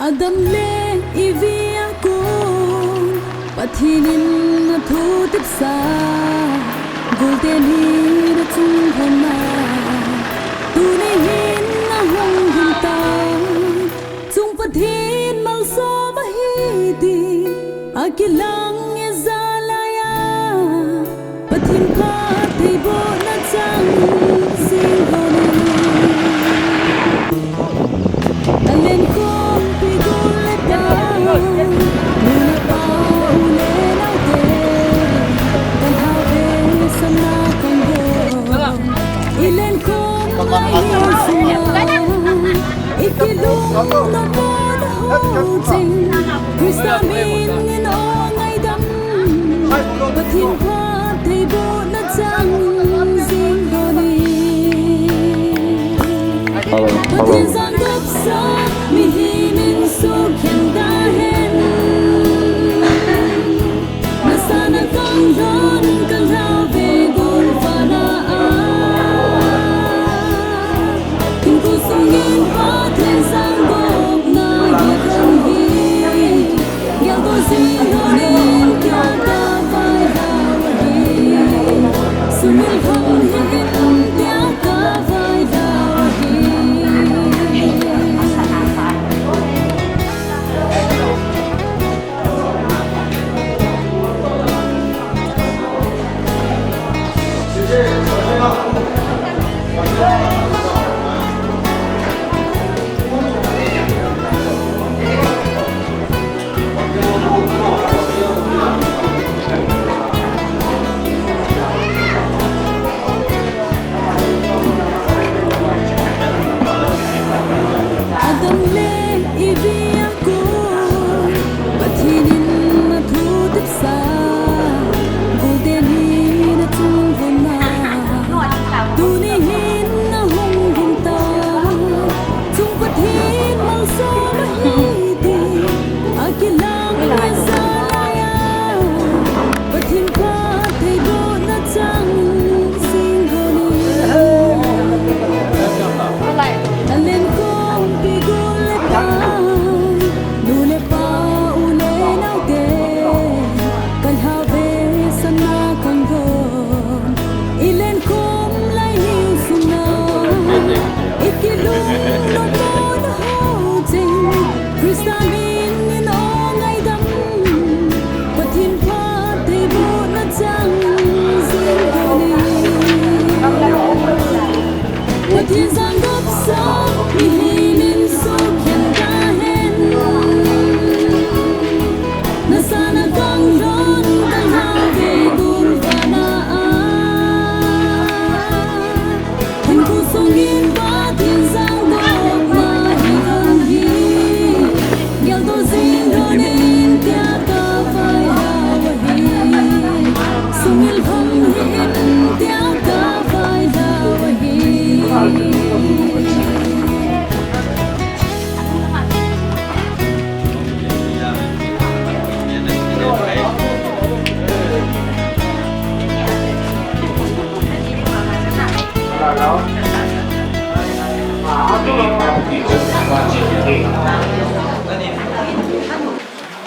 Adam le ivia ko pathinin na thu tip sa golden hi na chung hona tu ne hin na hong hin ta chung pathin mal so ba hi ti akilang e zalaya pathin pha thei bo na chang sing honi alen ko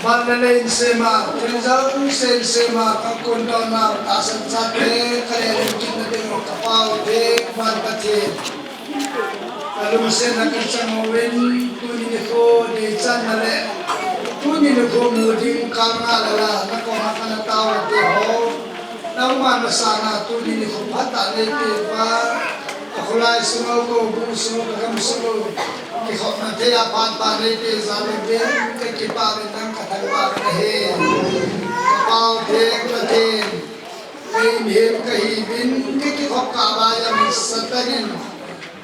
Manalain sema, kinzang sen sema, kakundaw na tasan sate, kaya yung kinabing kapaw, dik, manpatin. Alumasin na kinsang mawin, kunin ko, di chan nale, kunin ko muding kangalala, nakuha ka na tawag di ho, naman sana, kunin ko pata, lete pa, ako lai sungaw ko, buso, kakamusungaw, ikot na tiya pata, lete, zalim din, kakiparin ng katagpag na hin, kapaw, dik, patin, him kahibin, kakikot kabayang satanin,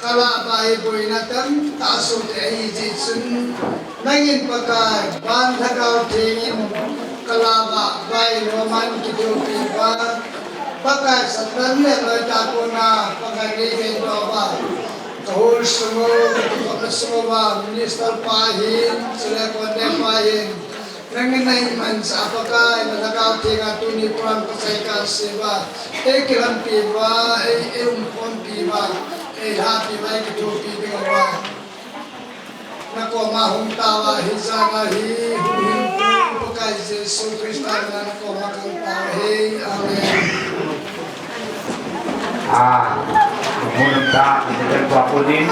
kalabay boy natin, taso tayo jitsun, nangin pagka, bandhagaw tingin, kalaba, bay naman kitupi ba, pagka sa tanle, tapo na, pagkagigin ba, kahul sumo, kapag sumo ba, minister pahin, sila konde pahin, nangin na iman sa apakay, nalagaw tinga tunipuan pasaykan siba, kilang piba, umpon piba, happy like to be nako mahong tawa hizana hi huhin pakai Yesus Kristus nako makang tawa hi amen. Munang ta kita tua kuning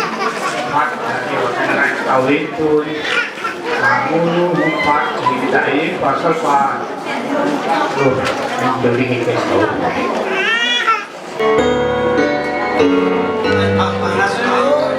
mat yo tenang kawin tu mulu empat kita ini pasal pa loh beli kita tahu panas kau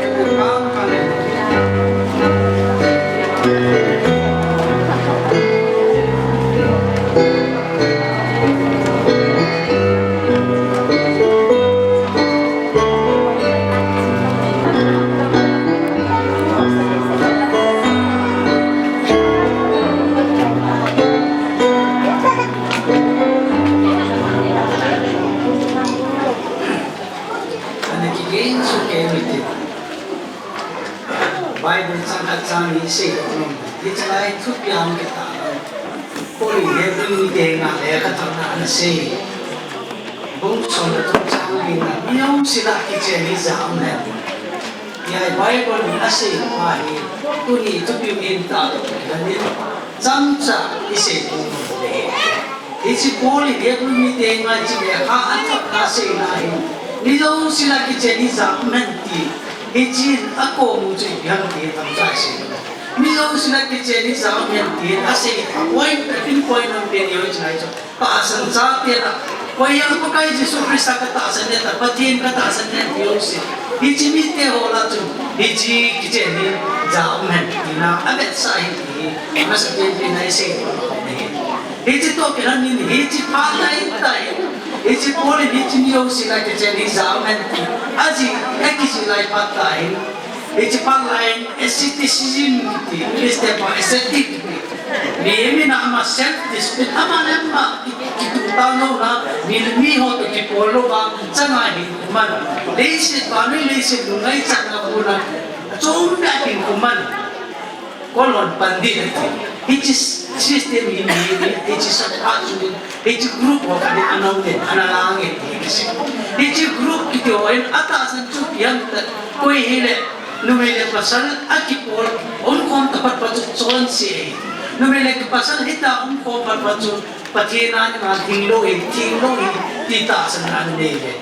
Bible sangat sangat isi, dicelai tu yang kita, koli hebrew dengan kata nak isi, bungsu itu sangat bina, yang sila kita ni zaman, ya Bible isi mahi, kuni tu minta, jadi samsa isi pun, isi koli hebrew dengan jadi hak nasi lain, ni yang sila kita ni zaman ti. Hijin ako mo sa iyang din ang kasi. Miyaw sila kitchen sa aming din kasi pinpoint ng pinyo sa ito. Paasan sa atin na kaya po kayo Jesus Christ kataasan niya patin kataasan niya Diyos. Hijin mite ho na ito. Hijin kitchen din sa aming din na agad sa hindi. Mas din na isip. Hijin to kinanin hijin palay tayo. Iti poli iti niyo sila kitchen sa amin. Aji eki sila ipatahin. Iti palain esteticism iti. Este pa estetik. Niemi na ama self-discipline. Ama lemma kitutano na nilmiho to tipolo ba sangahin kuman. Leisit pa ano leisit lungay sa nakunan. Sumda kin kuman. Kolon pandit iti. Iti system ini, iti sapatu, iti grup wakani anaunin, analangin, iti grup itu orang atasan tu yang koi hele, numele pasal akipol, onkom tapat patut soan si, numele pasal kita onkom tapat patut patinan na tinglohi, kita senan nele.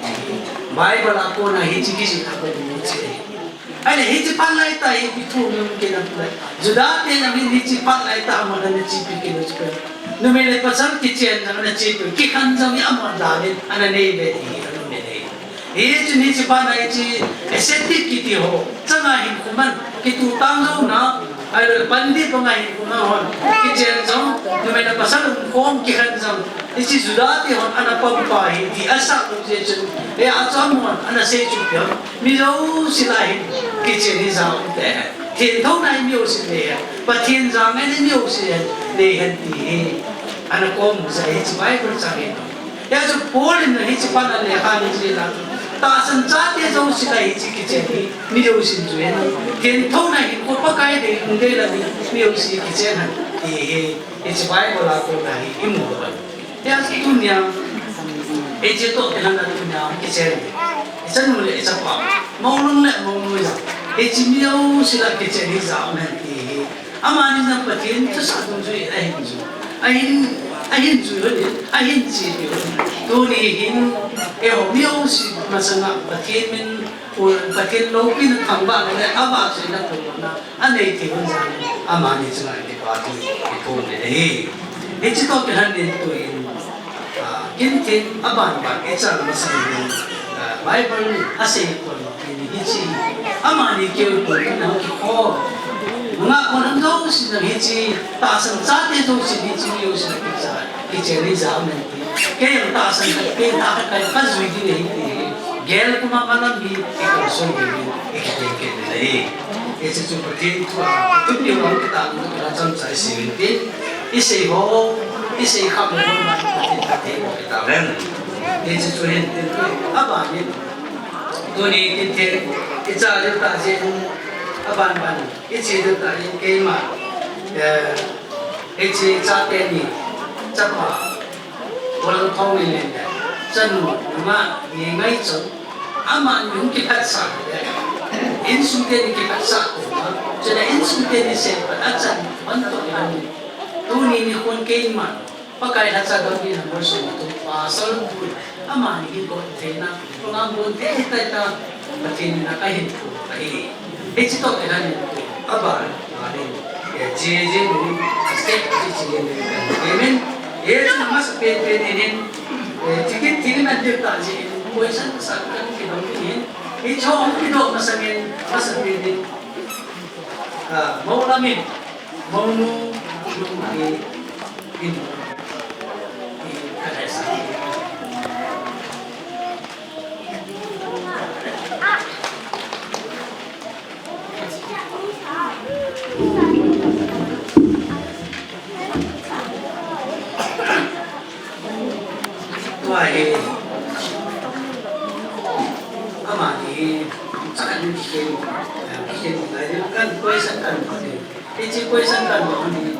Bible aku na iti kisi aku dimuci. Ada hiji palai tai itu mungkin apa? Sudah dia namin hiji palai tai mana hiji bikin itu. Numele pasal kitchen mana hiji kikan jami amar dalin ana nebe ini anu nebe. Hiji palai hiji estetik kiti ho. Jangan hikuman kitu tangau na. Ada bandi pengahin kumahan kitchen jam numele pasal kom kikan jam. Hiji sudah dia ana pampahi di asal kitchen. Asamuan ana sejupiam. Milau silahin. kitchen is out there. Thiên thấu này nhiều sự này, và thiên giang này nhiều sự này hiện thì anh có một cái gì vậy cũng chẳng hiểu. Ya cho bố lên là hết phần là này hàng gì là ta sẵn sàng để cho sự này chỉ kitchen thì nhiều sự chuyện. Thiên thấu này có bao cái để cũng đây là nhiều sự kitchen thì hết vậy cũng là cũng là im rồi. Ya cái dunia, hết chỉ tốt cái là dunia kitchen. Chân một lệ chắc quá, mau lưng lệ mau nuôi rồi. Hết chỉ nhiều sự là kitchen đi dạo này thì, ama đi ra bát thiên cho sao cũng chơi anh chơi rồi, anh chơi rồi. Tôi đi hin, em nhiều sự mà sang bát thiên mình, bát thiên lâu pin thằng bạn này, ama chơi là thôi na, anh ấy thì vẫn chơi, ama đi chơi này bát thiên thôi này. Hết chỉ tốt cái hành đến tôi, kiến thiết aban bạn cái sao mà sang Bible asal pun ini hiji, amani kau pun nak kau, mengaku orang tahu sih hiji, tak sensat itu sih hiji ni usah kita ni zaman ni, kau yang tak sensat kau tak akan kasih ini ni, gel kumakalan ni ikut sendiri, ikut ni, itu seperti itu dia orang kita macam saya sendiri, isi kamu pun kita len. Itu tulen itu apa ni? Tuni itu kita itu tadi apa itu tadi kema, itu cakap ni, cakap orang tahu ni, jangan cuma ingat tu, aman yang kita sah, insulen kita sah, Jadi insulin ini acan bantu ini. Tu ni kon keman. Pakai hasa gabi na versi itu pasal pun ama ni ko tena. Pengang pun kita ita patin na kahin ko kahi. Itu to kena ni abar ada. Je ni step je ni. Kemen nama sepen ini. Tiket na dia tak je. Kuisan sakan kita ini. Itu kita masamin ini. Mau lamin, mau nu ini kadasa. Tuai, amani, sangat dikit. Kan kuisan kan ni, ini kuisan kan ni.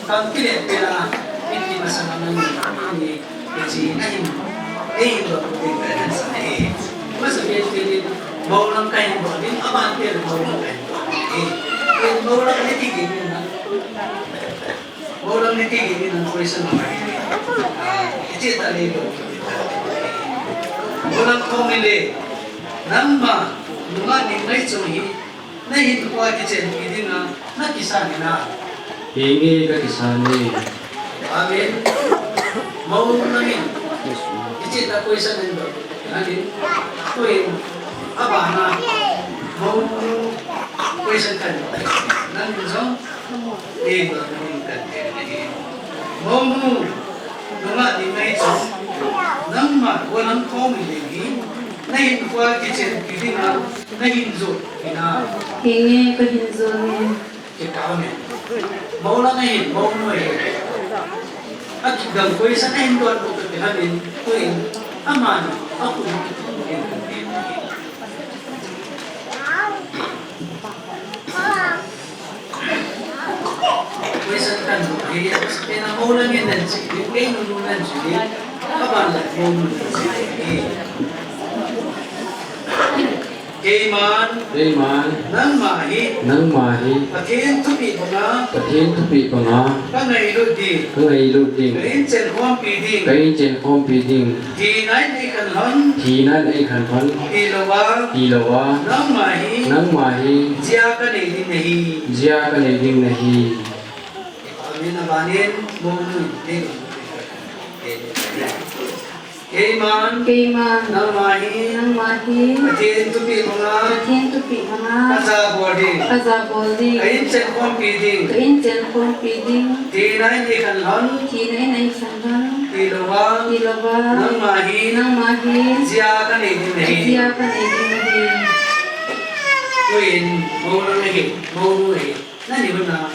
Kalau tidak bila ini masalah ni, ini buat perbedaan sana. Masa ini mau orang kain buat ini, apa dia mau orang kain buat ini? Mau orang ni tinggi ni, mau orang ni tinggi ni nak kuisan apa ini? Itu tadi tu. Orang kau milih. Nama bunga ni mai cumi, nahi tukwa kicen ini na kisah ni na. Ini ke kisah ni. Amin. Mau nahi. Kicen tak kuisan ni do. Nahi. Kui apa na? Mau kuisan kan. Nahi so. Kan ni. Mau bunga ni mai cumi. Nama orang kau milih. Nahin kuat kecil, ini na nahin zul, ina. Hingi kehinzul ni. Kita ni, mau lah nahin, mau noi. Aku dah kau isa nahin doa untuk terhanin, kau aman, aku nak ketemu. Kau isa kan, ini sebenarnya mau lah ni nanti, ini nunu nanti, apa lah mau nanti. Keman, nang mahi, pakin tupi panga, kangai luding, kain chen hom piding, tinai ni kan hon, ilawa, nang mahi, jia kan eding nahi. Amin abanin, mungkin Keman, nang mahi, patin tupi mga, kaza bodi, kain chen hom piding, tinai ni kan hon, ilawa, nang mahi, jia kan eding nahi. Tuin, mau nahi, nani mana,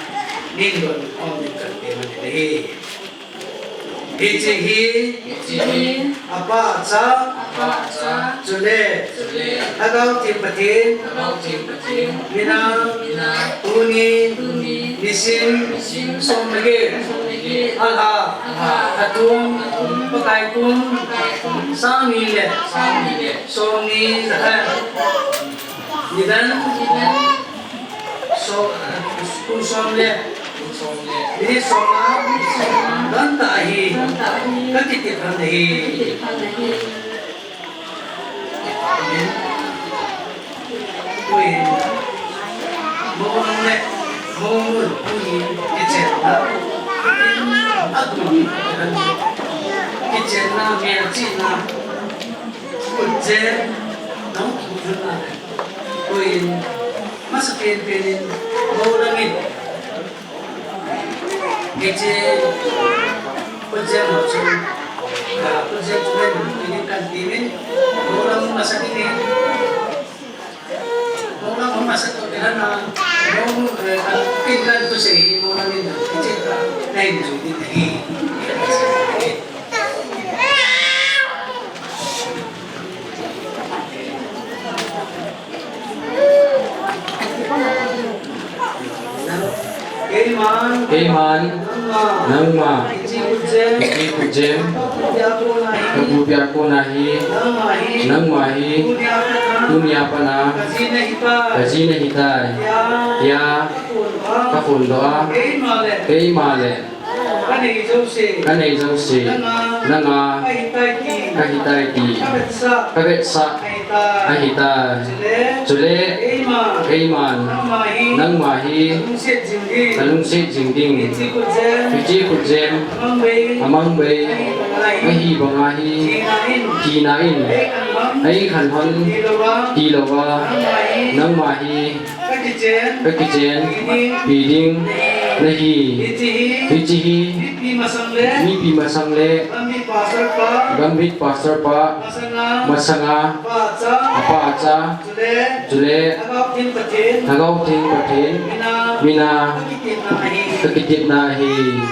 nindon om dekat keman nahi. Ichihi, apa aca, jule, agau timpatin, mina, uni, nisim, somnege, alha, atum, pakaikun, samile, somni, nidan, somle, ini somna, dan tahi, kakiti kandahi. Kui, mohon puni kecena, aku kecena mercina, kujen, nong kujuna, kui masa penin mohonangin. Kecil, kujen macam, kujen cuma ini kan timin, orang masak ini, orang masak tu kerana, orang tinggal tu sih, orang ini kecil tak, lain jadi lagi. Keman, nang ma, iki kujem, kebupiaku nahi, nang mahi, dunia pana kazina hitai ya kafun doa kei male kanei jause nanga kahitai di kabetsa ahita jule keiman nang mahi kalungsit jingding Fiji kujem amang bay mahi bangahi kinain ay kanhon dilawa nang mahi kakijen biding nahi hijihi mipi masangle gambit pasar pa masanga apa aca jule nagaw ting patin mina kakitip nahi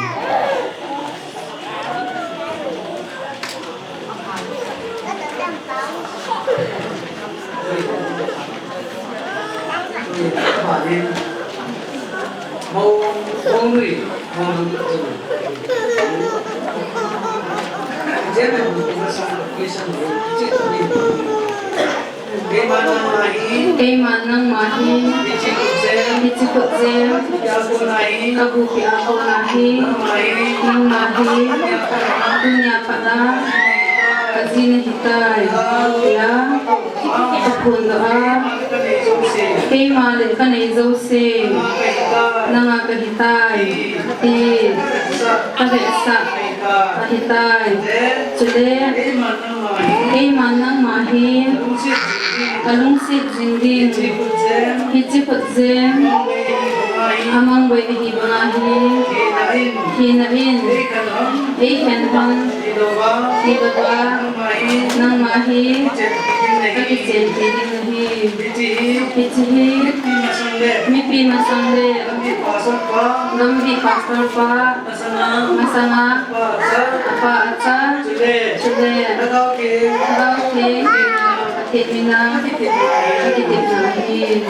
Manang mahi Hicikut zem Kabuki ako nahi Nang mahi Dunia pada Kazina hitai Ya Kapun doa Kei malik kanei zause Nanga kahitai Ti Kabesa Kahitai Jule Kei manang mahi Kalungsit jingding Hicikut zem Amang bay hibangahi Hinain Eikenhon Hibaga Nang mahi Kakijen tiling nahi Hijihi Mipi masangre Gambi pasar pa Masanga Apa aca Jule Nagauke Katip mina Katip nahi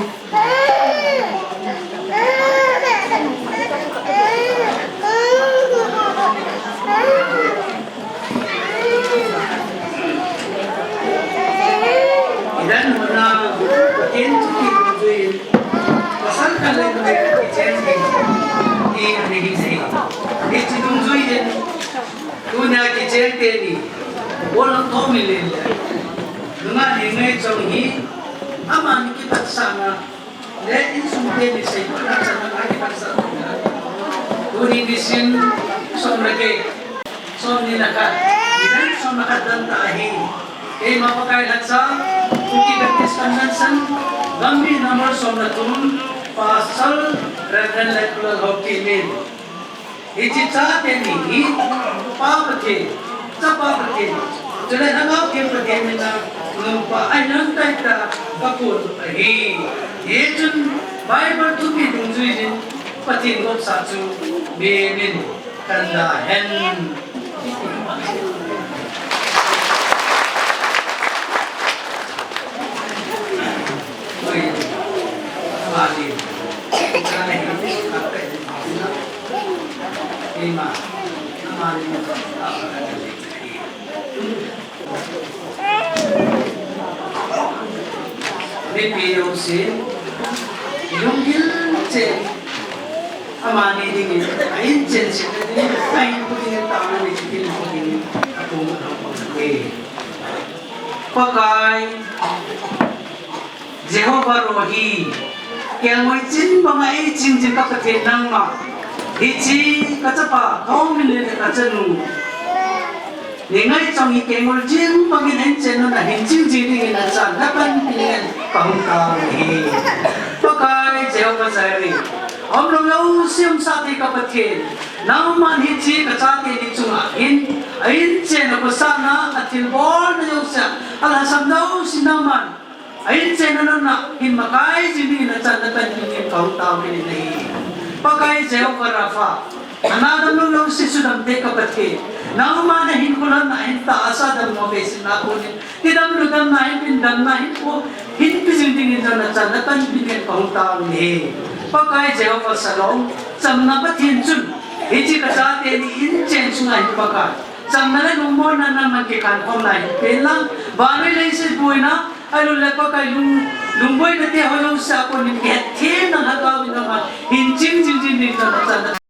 Idan muna patin cuki tujuin pasal kalau mereka kijen ini ada hisi itu tujuin dunia kijen teni walau tahu milen dengan ini conghi aman kita sana dan ini semua ini saya pernah sana lagi pasal dunia disin somreke somni nakat idan somnakat dan tahi mapakai hatsa Uki baptis kandansan Gambi nomor somnatun pasal Reverend Lekula Hokimin Ichita teni Papake Sapapake Jule nagaw ke pagyamin na Lumpa ay nang taita Kapun Ahi Yejun Bible to be Dunjuijin Patingop Satsu Benin Kandahen Alim, cara ini apa ini? Lima, amalim itu apa ada lagi? Video sih, yungkil cek, amani dingin, ain cek sih, ain begini tahu ni cekil begini, aku pakai Jehovah Rohi. Yang macam bangai cincin kapetin nama, hiji kacapa kau milen kacanu. Nengai canggih kengol jin bagi nencen na hincin jadi nacan dapat pilih kau kami. Pakai Jehovah Sari. Om loh siam sati kapetin. Nama hiji kacati di cungahin. Ain cen aku sana atil bol na yosa. Alhasam daw sinaman. Ain channel na himakai jini na chandatan yung kau tahu ini nahi. Pakai Jehovah Rafa. Another no si sudam te kapatke. Nama na hinkulan na hinta asa dam mo besin na kunin. Tidam ludam na hindam na hinpo hinpizing tingin na chandatan yung kau tahu ini. Pakai Jehovah Salom. Samna patin chun. Iji kasate ni inchen sungai pakai. Samna na numon na naman kikan kom na hinpelang. Bari lesi buina. ai lu le pa kai lung boy na te ho lu sa ko ni ke the na ha ka wi na ma hin ching ching ching ni na